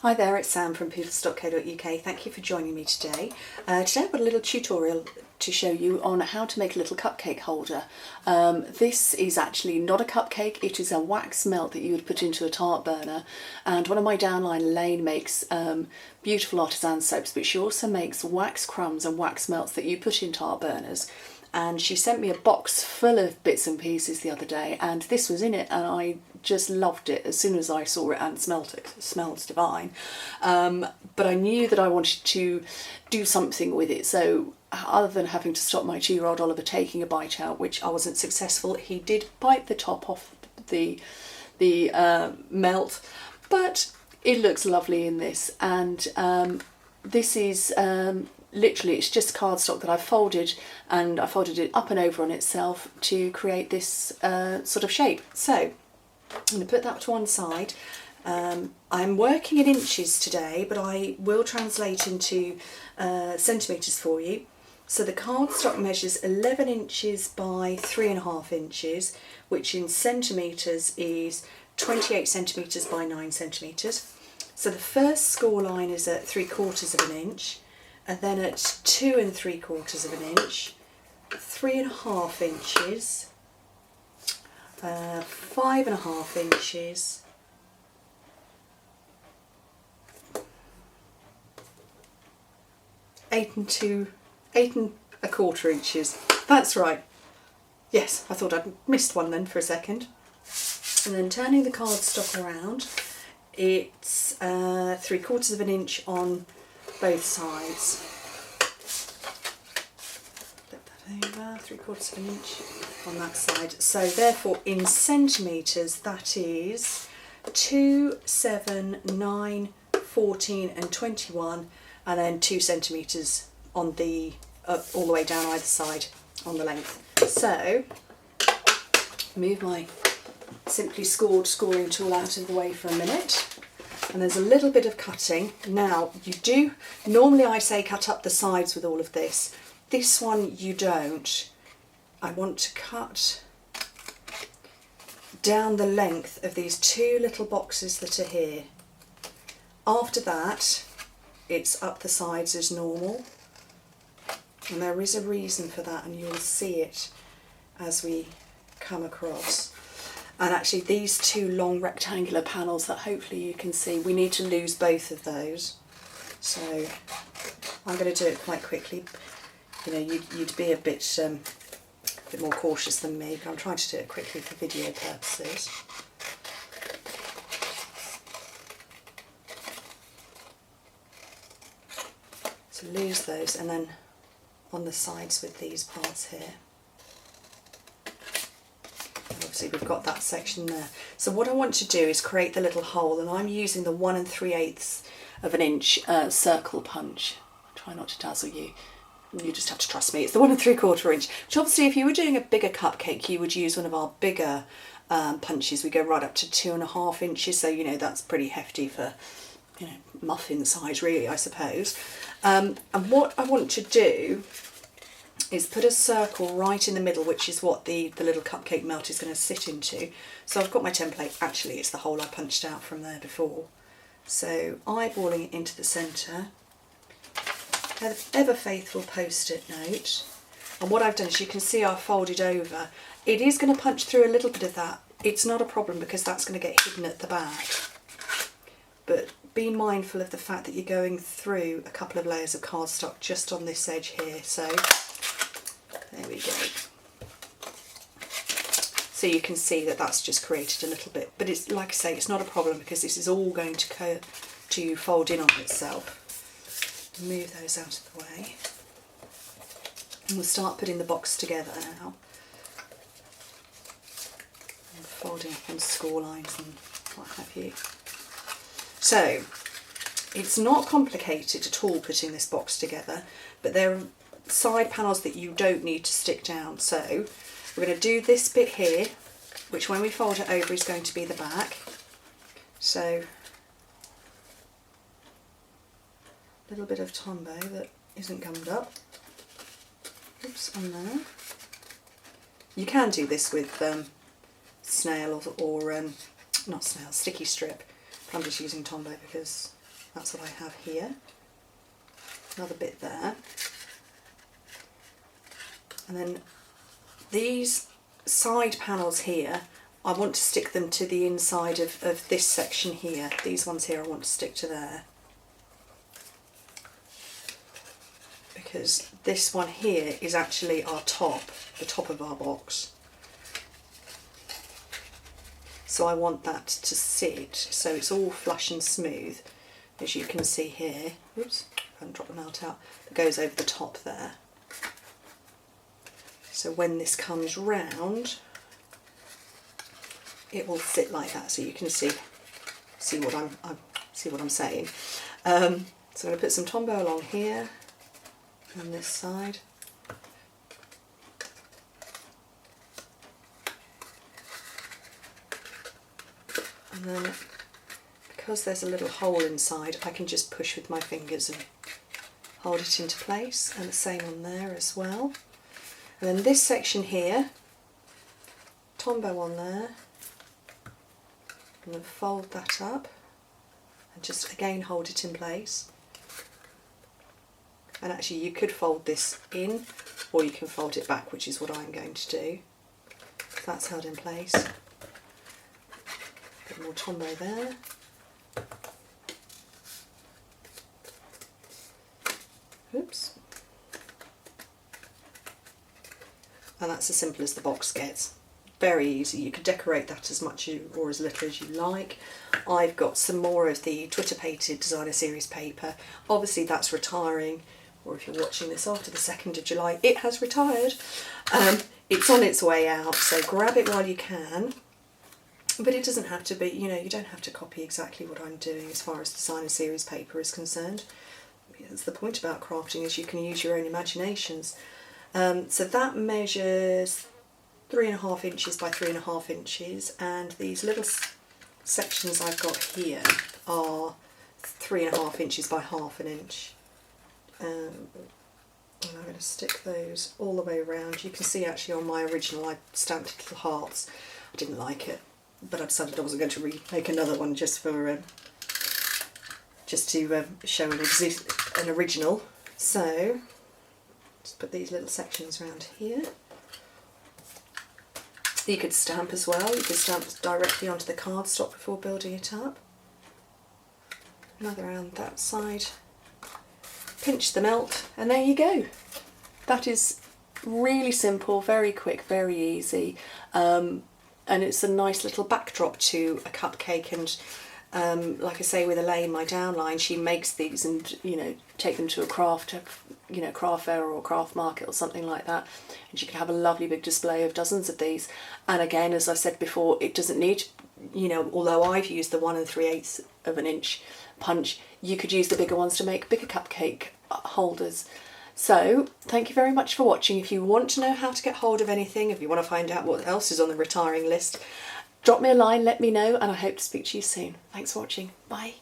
Hi there, it's Sam from Pootles.co.uk. Thank you for joining me today. Today I've got a little tutorial to show you on how to make a little cupcake holder. This is actually not a cupcake, it is a wax melt that you would put into a tart burner. And one of my downline, Elaine, makes beautiful artisan soaps, but she also makes wax crumbs and wax melts that you put in tart burners. And she sent me a box full of bits and pieces the other day, and this was in it, and I just loved it as soon as I saw it and smelt it. It smells divine. But I knew that I wanted to do something with it, so other than having to stop my 2-year-old Oliver taking a bite out, which I wasn't successful, he did bite the top off the melt, but it looks lovely in this. And this is literally, it's just cardstock that I folded, and I folded it up and over on itself to create this sort of shape. So I'm going to put that to one side. I'm working in inches today, but I will translate into centimetres for you. So the cardstock measures 11 inches by 3.5 inches, which in centimetres is 28 centimetres by 9 centimetres. So the first score line is at 3/4 inch, and then at 2 3/4 inch, 3.5 inches, 5.5 inches, 8 1/4 inches. That's right. Yes, I thought I'd missed one then for a second. And then turning the cardstock around, it's 3/4 inch on both sides. Flip that over, 3/4 inch on that side. So therefore in centimetres that is 2, 7, 9, 14 and 21, and then 2 centimetres on the all the way down either side on the length. So move my simply scored scoring tool out of the way for a minute. And there's a little bit of cutting. Now you do, normally I say cut up the sides with all of this. This one you don't. I want to cut down the length of these 2 little boxes that are here. After that, it's up the sides as normal. And there is a reason for that, and you'll see it as we come across. And actually these 2 long rectangular panels that hopefully you can see, we need to lose both of those. So I'm going to do it quite quickly. You know, you'd be a bit more cautious than me, but I'm trying to do it quickly for video purposes. So lose those, and then on the sides with these parts here. Obviously we've got that section there. So what I want to do is create the little hole, and I'm using the 1 3/8 inch circle punch. Try not to dazzle you. You just have to trust me. It's the 1 3/4 inch. Which obviously if you were doing a bigger cupcake, you would use one of our bigger punches. We go right up to 2.5 inches. So you know that's pretty hefty for, you know, muffin size really, I suppose. And what I want to do is put a circle right in the middle, which is what the little cupcake melt is going to sit into. So I've got my template. Actually it's the hole I punched out from there before. So eyeballing it into the centre, ever faithful post-it note, and what I've done is, you can see I've folded over. It is going to punch through a little bit of that. It's not a problem because that's going to get hidden at the back, but be mindful of the fact that you're going through a couple of layers of cardstock just on this edge here. So there we go. So you can see that that's just created a little bit, but it's, like I say, it's not a problem because this is all going to fold in on itself. Move those out of the way, and we'll start putting the box together now. And folding up on score lines and what have you. So it's not complicated at all putting this box together, but there are side panels that you don't need to stick down. So we're going to do this bit here, which when we fold it over is going to be the back. So a little bit of Tombow that isn't gummed up. Oops, on there. You can do this with snail or not snail, sticky strip. I'm just using Tombow because That's what I have here. Another bit there. And then these side panels here, I want to stick them to the inside of this section here. These ones here I want to stick to there. Because this one here is actually our top, the top of our box. So I want that to sit so it's all flush and smooth, as you can see here. Oops, I haven't dropped the melt out. It goes over the top there. So when this comes round, it will sit like that. So you can see what I'm saying. So I'm going to put some Tombow along here on this side. And then, because there's a little hole inside, I can just push with my fingers and hold it into place, and the same on there as well. And then this section here, Tombow on there, and then fold that up and just again hold it in place. And actually you could fold this in, or you can fold it back, which is what I'm going to do. So that's held in place. Bit more Tombow there. Oops. And that's as simple as the box gets. Very easy. You can decorate that as much or as little as you like. I've got some more of the Twitter painted designer series paper. Obviously that's retiring, or if you're watching this after the 2nd of July, it has retired. It's on its way out, so grab it while you can. But it doesn't have to be, you know, you don't have to copy exactly what I'm doing as far as designer series paper is concerned. That's the point about crafting, is you can use your own imaginations. So that measures 3.5 inches by 3.5 inches, and these little sections I've got here are 3.5 inches by 1/2 inch. And I'm going to stick those all the way around. You can see actually on my original I stamped little hearts. I didn't like it, but I decided I wasn't going to make another one just to show an original. So just put these little sections around here. You could stamp as well. You could stamp directly onto the cardstock before building it up. Another around that side. Pinch the melt, and there you go. That is really simple, very quick, very easy, and it's a nice little backdrop to a cupcake. And like I say, with Elaine, my downline, she makes these and, you know, take them to a craft fair or craft market or something like that, and she can have a lovely big display of dozens of these. And again, as I said before, it doesn't need, you know, although I've used the 1 3/8 of an inch punch, you could use the bigger ones to make bigger cupcake holders. So thank you very much for watching. If you want to know how to get hold of anything, if you want to find out what else is on the retiring list, drop me a line, let me know, and I hope to speak to you soon. Thanks for watching. Bye.